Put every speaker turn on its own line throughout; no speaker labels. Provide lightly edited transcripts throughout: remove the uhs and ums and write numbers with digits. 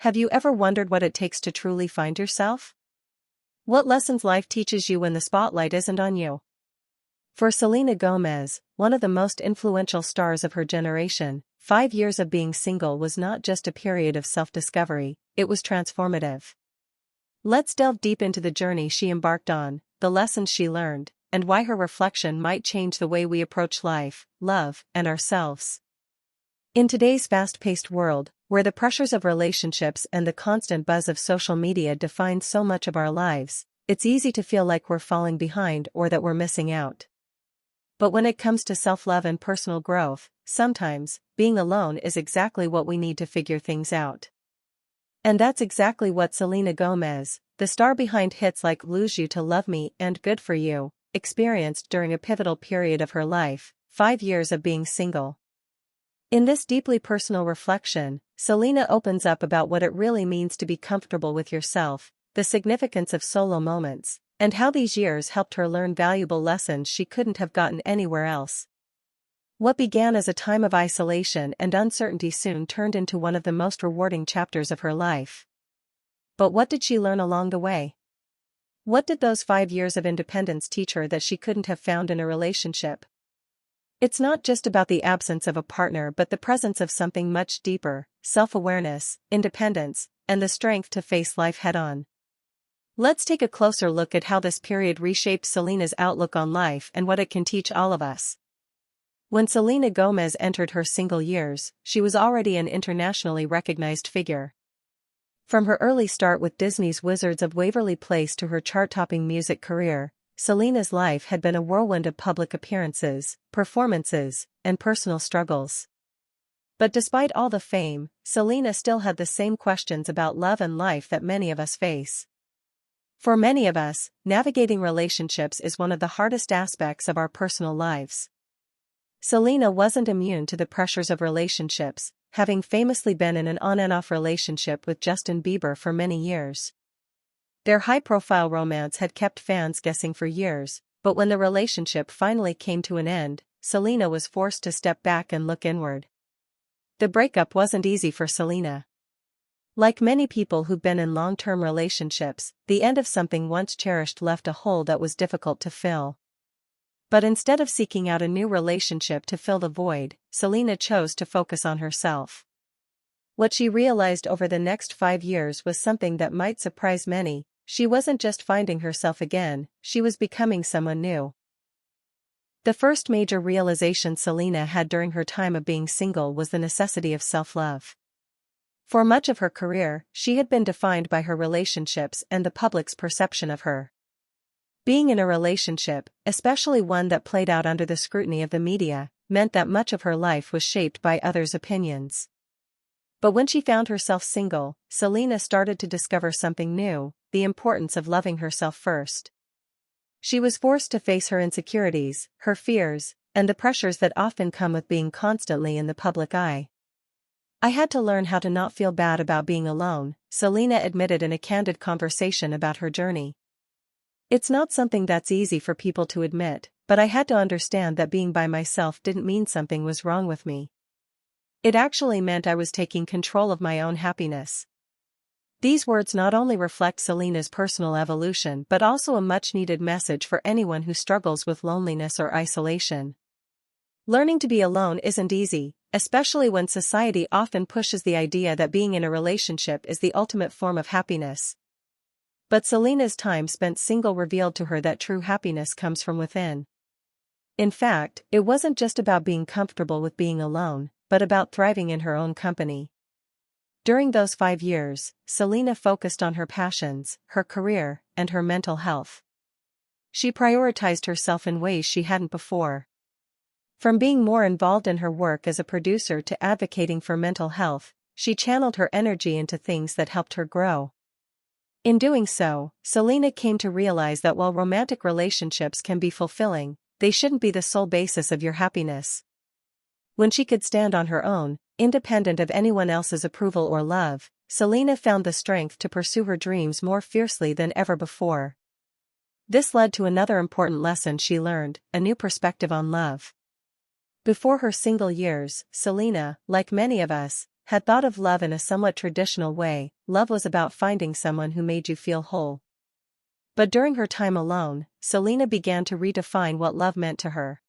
Have you ever wondered what it takes to truly find yourself? What lessons life teaches you when the spotlight isn't on you? For Selena Gomez, one of the most influential stars of her generation, 5 years of being single was not just a period of self-discovery, it was transformative. Let's delve deep into the journey she embarked on, the lessons she learned, and why her reflection might change the way we approach life, love, and ourselves. In today's fast-paced world, where the pressures of relationships and the constant buzz of social media define so much of our lives, it's easy to feel like we're falling behind or that we're missing out. But when it comes to self-love and personal growth, sometimes, being alone is exactly what we need to figure things out. And that's exactly what Selena Gomez, the star behind hits like Lose You to Love Me and Good For You, experienced during a pivotal period of her life, 5 years of being single. In this deeply personal reflection, Selena opens up about what it really means to be comfortable with yourself, the significance of solo moments, and how these years helped her learn valuable lessons she couldn't have gotten anywhere else. What began as a time of isolation and uncertainty soon turned into one of the most rewarding chapters of her life. But what did she learn along the way? What did those 5 years of independence teach her that she couldn't have found in a relationship? It's not just about the absence of a partner but the presence of something much deeper: self-awareness, independence, and the strength to face life head-on. Let's take a closer look at how this period reshaped Selena's outlook on life and what it can teach all of us. When Selena Gomez entered her single years, she was already an internationally recognized figure. From her early start with Disney's Wizards of Waverly Place to her chart-topping music career, Selena's life had been a whirlwind of public appearances, performances, and personal struggles. But despite all the fame, Selena still had the same questions about love and life that many of us face. For many of us, navigating relationships is one of the hardest aspects of our personal lives. Selena wasn't immune to the pressures of relationships, having famously been in an on-and-off relationship with Justin Bieber for many years. Their high-profile romance had kept fans guessing for years, but when the relationship finally came to an end, Selena was forced to step back and look inward. The breakup wasn't easy for Selena. Like many people who've been in long-term relationships, the end of something once cherished left a hole that was difficult to fill. But instead of seeking out a new relationship to fill the void, Selena chose to focus on herself. What she realized over the next 5 years was something that might surprise many: she wasn't just finding herself again, she was becoming someone new. The first major realization Selena had during her time of being single was the necessity of self-love. For much of her career, she had been defined by her relationships and the public's perception of her. Being in a relationship, especially one that played out under the scrutiny of the media, meant that much of her life was shaped by others' opinions. But when she found herself single, Selena started to discover something new: the importance of loving herself first. She was forced to face her insecurities, her fears, and the pressures that often come with being constantly in the public eye. "I had to learn how to not feel bad about being alone," Selena admitted in a candid conversation about her journey. "It's not something that's easy for people to admit, but I had to understand that being by myself didn't mean something was wrong with me. It actually meant I was taking control of my own happiness." These words not only reflect Selena's personal evolution but also a much-needed message for anyone who struggles with loneliness or isolation. Learning to be alone isn't easy, especially when society often pushes the idea that being in a relationship is the ultimate form of happiness. But Selena's time spent single revealed to her that true happiness comes from within. In fact, it wasn't just about being comfortable with being alone, but about thriving in her own company. During those 5 years, Selena focused on her passions, her career, and her mental health. She prioritized herself in ways she hadn't before. From being more involved in her work as a producer to advocating for mental health, she channeled her energy into things that helped her grow. In doing so, Selena came to realize that while romantic relationships can be fulfilling, they shouldn't be the sole basis of your happiness. When she could stand on her own, independent of anyone else's approval or love, Selena found the strength to pursue her dreams more fiercely than ever before. This led to another important lesson she learned: a new perspective on love. Before her single years, Selena, like many of us, had thought of love in a somewhat traditional way. Love was about finding someone who made you feel whole. But during her time alone, Selena began to redefine what love meant to her.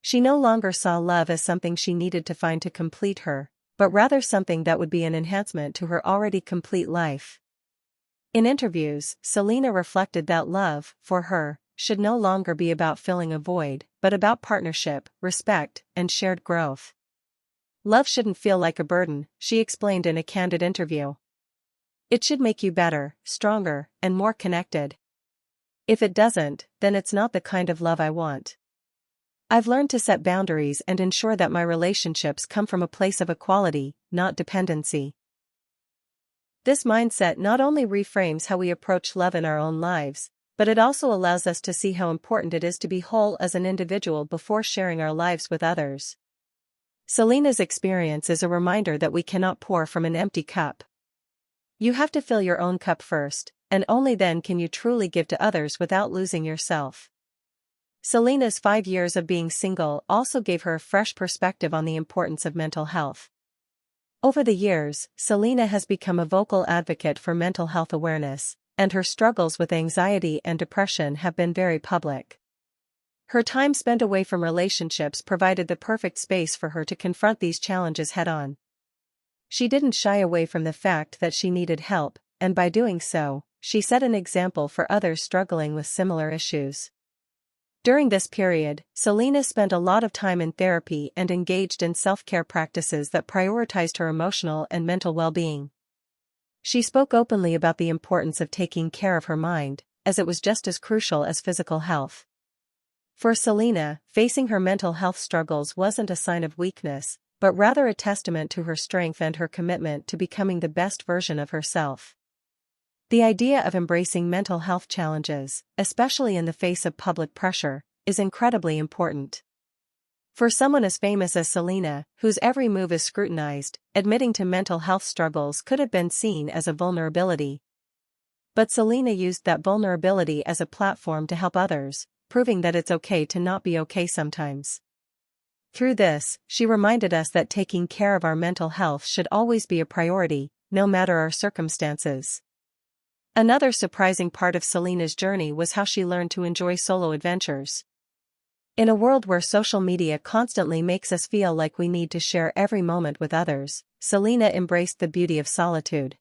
She no longer saw love as something she needed to find to complete her, but rather something that would be an enhancement to her already complete life. In interviews, Selena reflected that love, for her, should no longer be about filling a void, but about partnership, respect, and shared growth. Love shouldn't feel like a burden, she explained in a candid interview. It should make you better, stronger, and more connected. If it doesn't, then it's not the kind of love I want. I've learned to set boundaries and ensure that my relationships come from a place of equality, not dependency. This mindset not only reframes how we approach love in our own lives, but it also allows us to see how important it is to be whole as an individual before sharing our lives with others. Selena's experience is a reminder that we cannot pour from an empty cup. You have to fill your own cup first, and only then can you truly give to others without losing yourself. Selena's 5 years of being single also gave her a fresh perspective on the importance of mental health. Over the years, Selena has become a vocal advocate for mental health awareness, and her struggles with anxiety and depression have been very public. Her time spent away from relationships provided the perfect space for her to confront these challenges head-on. She didn't shy away from the fact that she needed help, and by doing so, she set an example for others struggling with similar issues. During this period, Selena spent a lot of time in therapy and engaged in self-care practices that prioritized her emotional and mental well-being. She spoke openly about the importance of taking care of her mind, as it was just as crucial as physical health. For Selena, facing her mental health struggles wasn't a sign of weakness, but rather a testament to her strength and her commitment to becoming the best version of herself. The idea of embracing mental health challenges, especially in the face of public pressure, is incredibly important. For someone as famous as Selena, whose every move is scrutinized, admitting to mental health struggles could have been seen as a vulnerability. But Selena used that vulnerability as a platform to help others, proving that it's okay to not be okay sometimes. Through this, she reminded us that taking care of our mental health should always be a priority, no matter our circumstances. Another surprising part of Selena's journey was how she learned to enjoy solo adventures. In a world where social media constantly makes us feel like we need to share every moment with others, Selena embraced the beauty of solitude.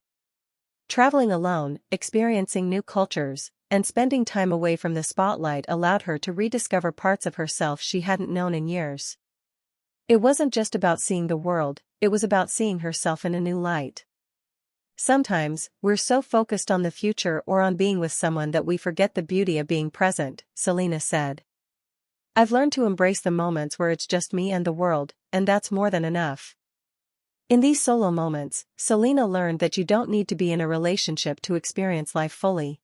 Traveling alone, experiencing new cultures, and spending time away from the spotlight allowed her to rediscover parts of herself she hadn't known in years. It wasn't just about seeing the world, it was about seeing herself in a new light. Sometimes, we're so focused on the future or on being with someone that we forget the beauty of being present, Selena said. I've learned to embrace the moments where it's just me and the world, and that's more than enough. In these solo moments, Selena learned that you don't need to be in a relationship to experience life fully.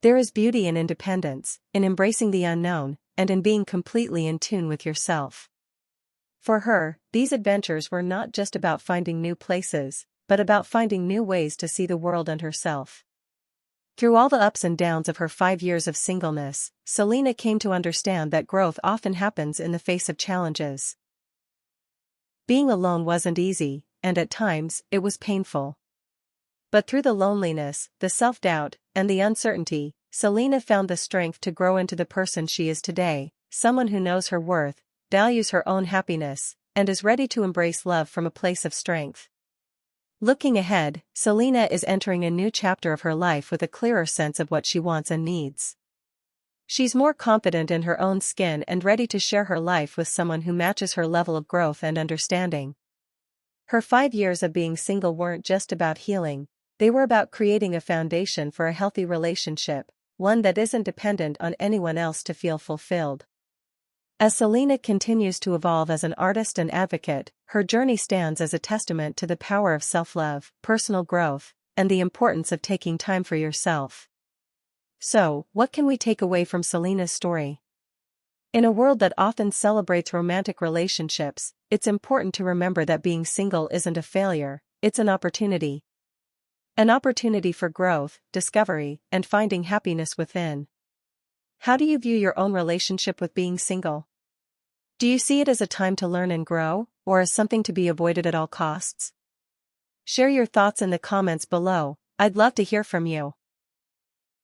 There is beauty in independence, in embracing the unknown, and in being completely in tune with yourself. For her, these adventures were not just about finding new places, but about finding new ways to see the world and herself. Through all the ups and downs of her 5 years of singleness, Selena came to understand that growth often happens in the face of challenges. Being alone wasn't easy, and at times, it was painful. But through the loneliness, the self-doubt, and the uncertainty, Selena found the strength to grow into the person she is today, someone who knows her worth, values her own happiness, and is ready to embrace love from a place of strength. Looking ahead, Selena is entering a new chapter of her life with a clearer sense of what she wants and needs. She's more confident in her own skin and ready to share her life with someone who matches her level of growth and understanding. Her 5 years of being single weren't just about healing, they were about creating a foundation for a healthy relationship, one that isn't dependent on anyone else to feel fulfilled. As Selena continues to evolve as an artist and advocate, her journey stands as a testament to the power of self-love, personal growth, and the importance of taking time for yourself. So, what can we take away from Selena's story? In a world that often celebrates romantic relationships, it's important to remember that being single isn't a failure, it's an opportunity. An opportunity for growth, discovery, and finding happiness within. How do you view your own relationship with being single? Do you see it as a time to learn and grow, or as something to be avoided at all costs? Share your thoughts in the comments below, I'd love to hear from you.